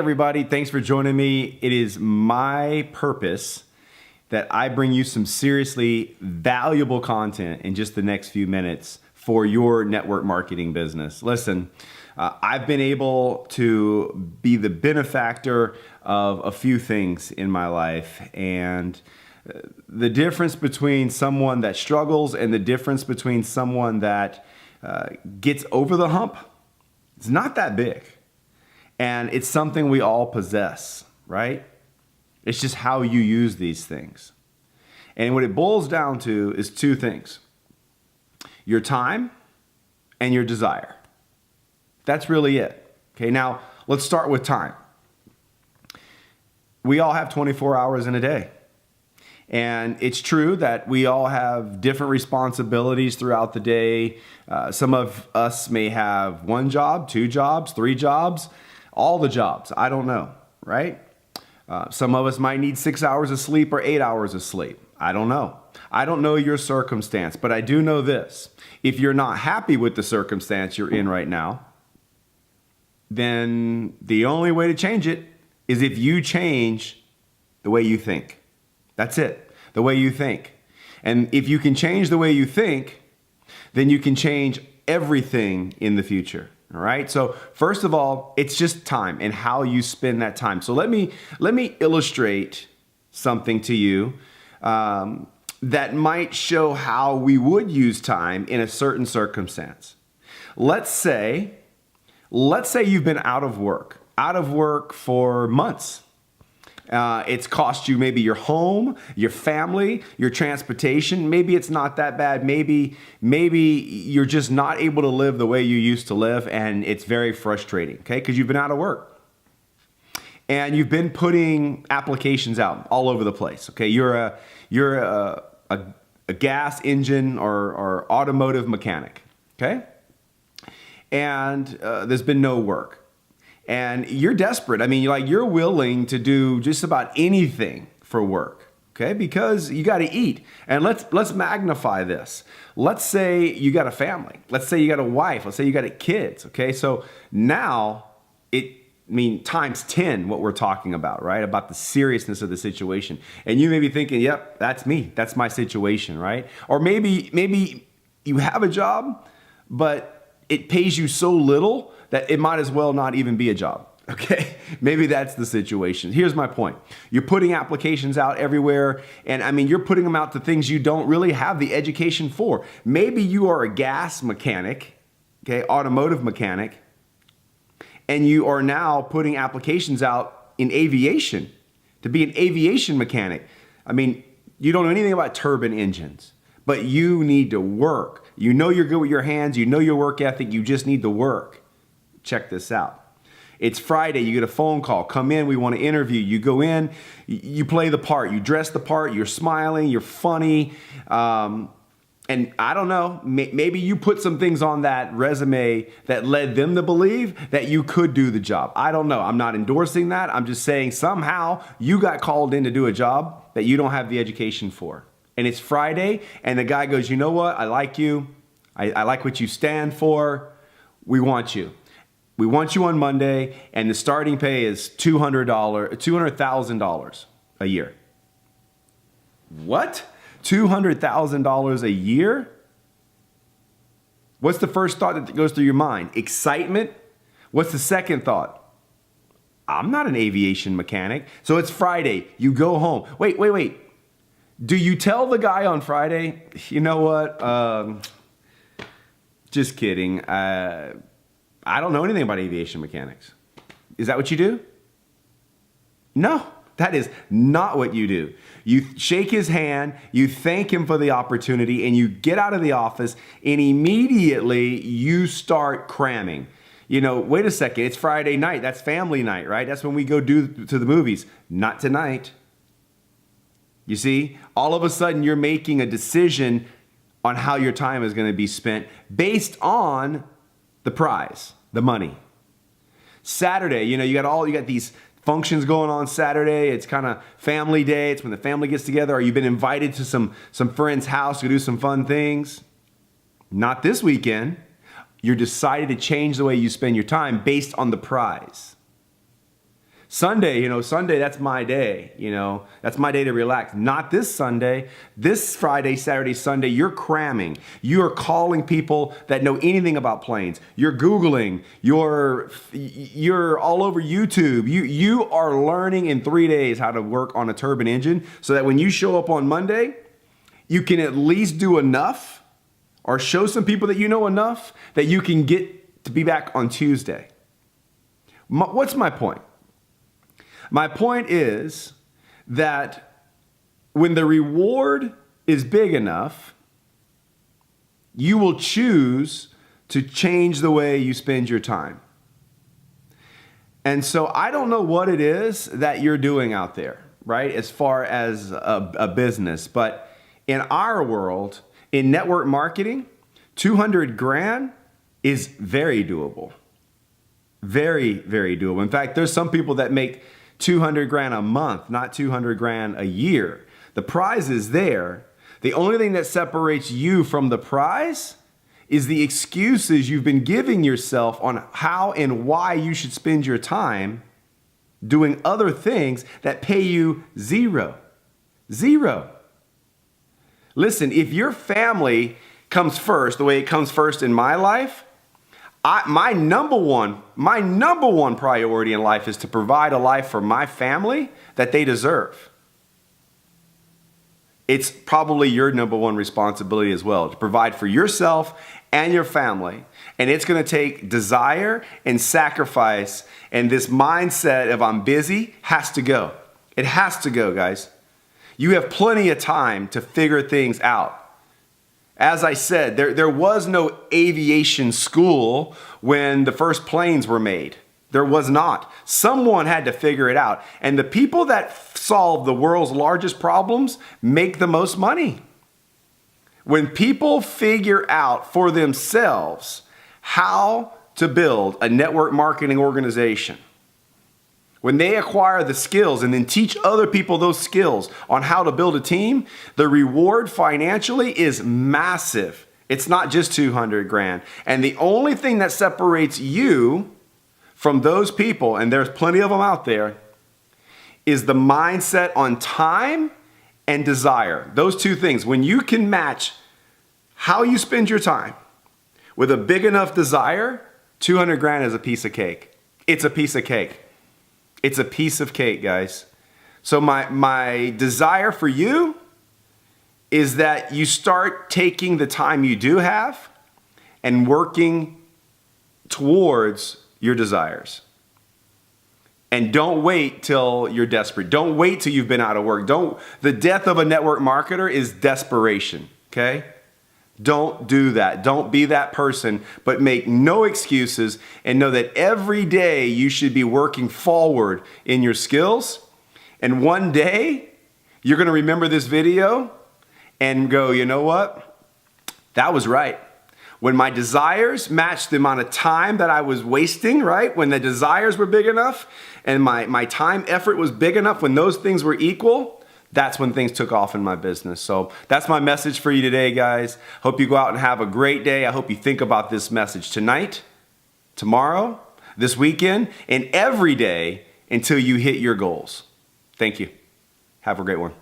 everybody, thanks for joining me. It is my purpose that I bring you some seriously valuable content in just the next few minutes for your network marketing business. Listen, I've been able to be the benefactor of a few things in my life, and the difference between someone that struggles and the difference between someone that gets over the hump, it's not that big. And it's something we all possess, right? It's just how you use these things. And what it boils down to is two things: your time and your desire. That's really it. Okay, now let's start with time. We all have 24 hours in a day. And it's true that we all have different responsibilities throughout the day. Some of us may have one job, two jobs, three jobs, all the jobs. I don't know, right? Some of us might need 6 hours of sleep or 8 hours of sleep. I don't know. I don't know your circumstance, but I do know this. If you're not happy with the circumstance you're in right now, then the only way to change it is if you change the way you think. That's it, the way you think. And if you can change the way you think, then you can change everything in the future. All right. So first of all, it's just time and how you spend that time. So let me illustrate something to you that might show how we would use time in a certain circumstance. Let's say you've been out of work for months. It's cost you maybe your home, your family, your transportation. Maybe it's not that bad. Maybe you're just not able to live the way you used to live, and it's very frustrating, okay? Because you've been out of work. And you've been putting applications out all over the place, okay? You're a gas engine or automotive mechanic, okay? And there's been no work. And you're desperate. I mean, you're willing to do just about anything for work, okay? Because you got to eat. And let's magnify this. Let's say you got a family. Let's say you got a wife. Let's say you got kids, okay? So now times 10 what we're talking about, right? About the seriousness of the situation. And you may be thinking, yep, that's me. That's my situation, right? Or maybe you have a job, but it pays you so little that it might as well not even be a job, okay? Maybe that's the situation. Here's my point. You're putting applications out everywhere, and you're putting them out to things you don't really have the education for. Maybe you are a gas mechanic, okay, automotive mechanic, and you are now putting applications out in aviation to be an aviation mechanic. You don't know anything about turbine engines, but you need to work. You know you're good with your hands. You know your work ethic. You just need to work. Check this out. It's Friday. You get a phone call. Come in. We want to interview. You go in. You play the part. You dress the part. You're smiling. You're funny. And I don't know. Maybe you put some things on that resume that led them to believe that you could do the job. I don't know. I'm not endorsing that. I'm just saying somehow you got called in to do a job that you don't have the education for. And it's Friday, and the guy goes, you know what? I like you. I like what you stand for. We want you. We want you on Monday, and the starting pay is $200,000 a year. What? $200,000 a year? What's the first thought that goes through your mind? Excitement? What's the second thought? I'm not an aviation mechanic. So it's Friday. You go home. Wait. Do you tell the guy on Friday, you know what? Just kidding. I don't know anything about aviation mechanics. Is that what you do? No, that is not what you do. You shake his hand, you thank him for the opportunity, and you get out of the office, and immediately you start cramming. Wait a second, it's Friday night. That's family night, right? That's when we go to the movies. Not tonight. You see, all of a sudden you're making a decision on how your time is going to be spent based on the prize, the money. Saturday, you got these functions going on Saturday. It's kind of family day. It's when the family gets together. Or you've been invited to some friend's house to do some fun things. Not this weekend. You're decided to change the way you spend your time based on the prize. Sunday, Sunday, that's my day, that's my day to relax. Not this Sunday, this Friday, Saturday, Sunday, you're cramming. You're calling people that know anything about planes. You're Googling, you're all over YouTube. You are learning in 3 days how to work on a turbine engine so that when you show up on Monday, you can at least do enough or show some people that you know enough that you can get to be back on Tuesday. What's my point? My point is that when the reward is big enough, you will choose to change the way you spend your time. And so I don't know what it is that you're doing out there, right, as far as a business. But in our world, in network marketing, 200 grand is very doable. Very, very doable. In fact, there's some people that make 200 grand a month, not 200 grand a year. The prize is there. The only thing that separates you from the prize is the excuses you've been giving yourself on how and why you should spend your time doing other things that pay you zero. Zero. Listen, if your family comes first, the way it comes first in my life, my number one priority in life is to provide a life for my family that they deserve. It's probably your number one responsibility as well, to provide for yourself and your family. And it's going to take desire and sacrifice, and this mindset of I'm busy has to go. It has to go, guys. You have plenty of time to figure things out. As I said, there was no aviation school when the first planes were made. There was not. Someone had to figure it out. And the people that solve the world's largest problems make the most money. When people figure out for themselves how to build a network marketing organization, when they acquire the skills and then teach other people those skills on how to build a team, the reward financially is massive. It's not just 200 grand. And the only thing that separates you from those people, and there's plenty of them out there, is the mindset on time and desire. Those two things. When you can match how you spend your time with a big enough desire, 200 grand is a piece of cake. It's a piece of cake. It's a piece of cake, guys. So my desire for you is that you start taking the time you do have and working towards your desires. And don't wait till you're desperate. Don't wait till you've been out of work. The death of a network marketer is desperation, okay? Don't do that. Don't be that person, but make no excuses and know that every day you should be working forward in your skills. And one day you're going to remember this video and go, you know what? That was right. When my desires matched the amount of time that I was wasting, right? When the desires were big enough and my time effort was big enough, when those things were equal, that's when things took off in my business. So that's my message for you today, guys. Hope you go out and have a great day. I hope you think about this message tonight, tomorrow, this weekend, and every day until you hit your goals. Thank you. Have a great one.